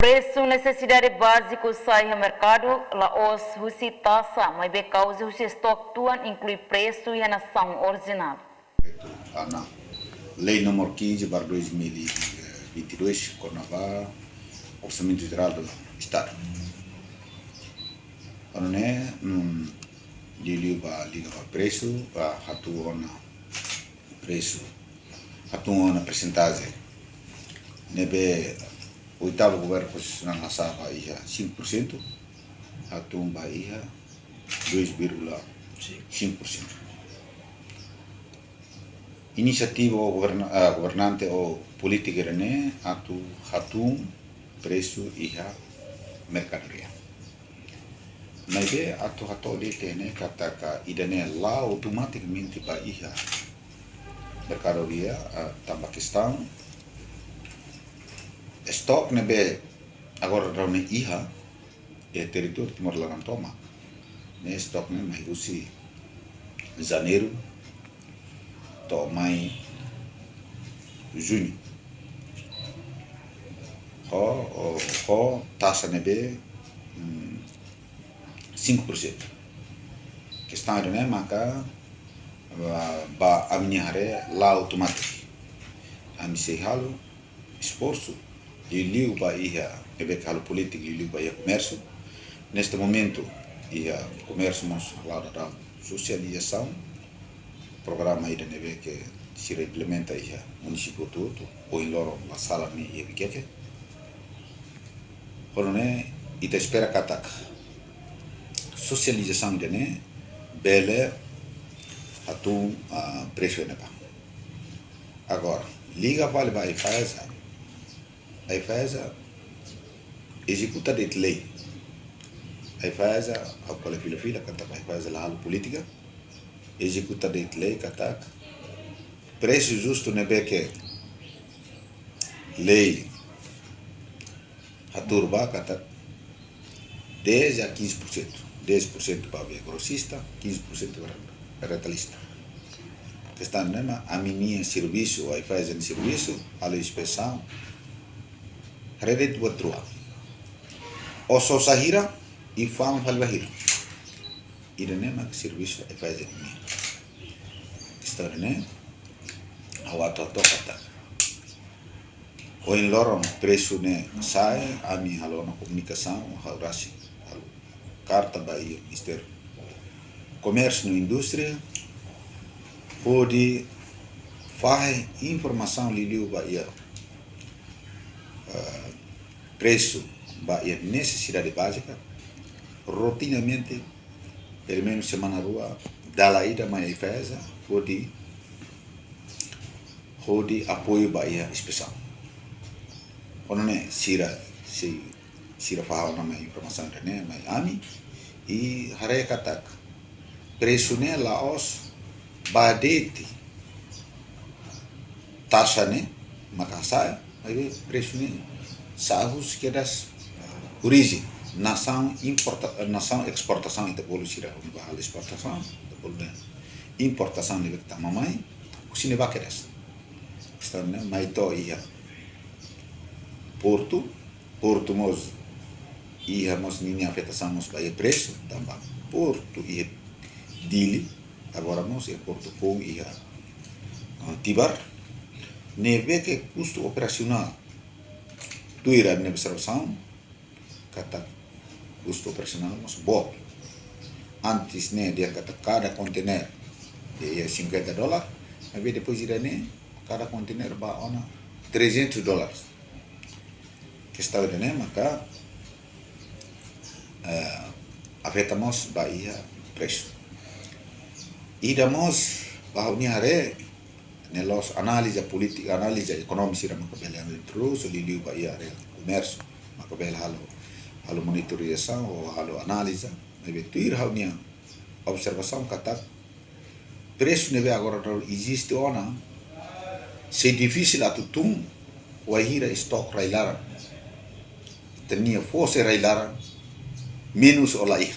Preço necessidade básico sai ao mercado, laos husi taxa, mas be causa husi estoque tuan inclui preço e a nação original. Na Lei número 15/2022, Conava, Orçamento Geral do Estado. Quando liga para preço, hatu ona preço, hatu ona percentagem. Nebe oitavo governo constitucional na Sava ia 5%, hatu Bahia 2,5%. Inisiativa governante ou política irane hatu preço ia mercadoria. Mas hatu de tene kata idane lá automaticamente para ia mercadoria tambah questão stok nebe agora raune iha é território Timor-Leste toma ne stok ne mai usi janeiro to mai junho ho taxa nebe 5%. Questão ne maka ba aminhare lá automático ami sei halo esforço liu ba ia ebe halo político liu ba ia comércio neste momento ia comércio mas lá da socialização programa aí neve que se implementa aí município todo ou em loro la sala mi e biquete porone ita espera katak socialização de né bele atu preço ne ba agora liga vale vai faz executa de lei aí faz a qual fila kata vai faz a política executa de lei katak preço justo nebe que lei haturba katak 10 a 15%, 10% para o grossista, 15% para o retalhista. Que está a minha serviço, aí faz em serviço, a inspeção, rede do outro. O só sahira e fama falvahira. E o serviço aí faz em mim. Está ao atoto kata. O em lorong preço ne sai a minha halona comunicação, haurasi. Carta Bahia, Ministério Comércio e Indústria, pode fazer informação liu Bahia, preço Bahia, necessidade básica, rotineiramente, pelo menos semana rua, da laída mais feza, pode apoio Bahia especial. Quando não é Sira faham nama informação ne mai ami e hare katak preço ne laos badeti taxa ne makasai aí preço ne sahus kedas origem nação exportação itu boleh sira bahal exportação itu boleh importação ne bekta mamai usine bakedas estane mai to ia Porto mos íamos ninha afetação nos para preço também Porto e Dili agora nós é Porto com e Tibar neve que custo operacional tu irá na observação kata custo operacional mas bom antes né dia kata cada container é $50 mas depois irá né cada container ba ona $300 que está né maka afetamos Bahia preço. E damos bahwa ni hare nelos análise política, análise econômica sira makabela terus liu Bahia hare comércio makabela halo monitorização ou halo análise nebe tuir haunia observação kata preço nebe agora existe ona se difícil atutum wahira stok railaran tenia força railaran menos olai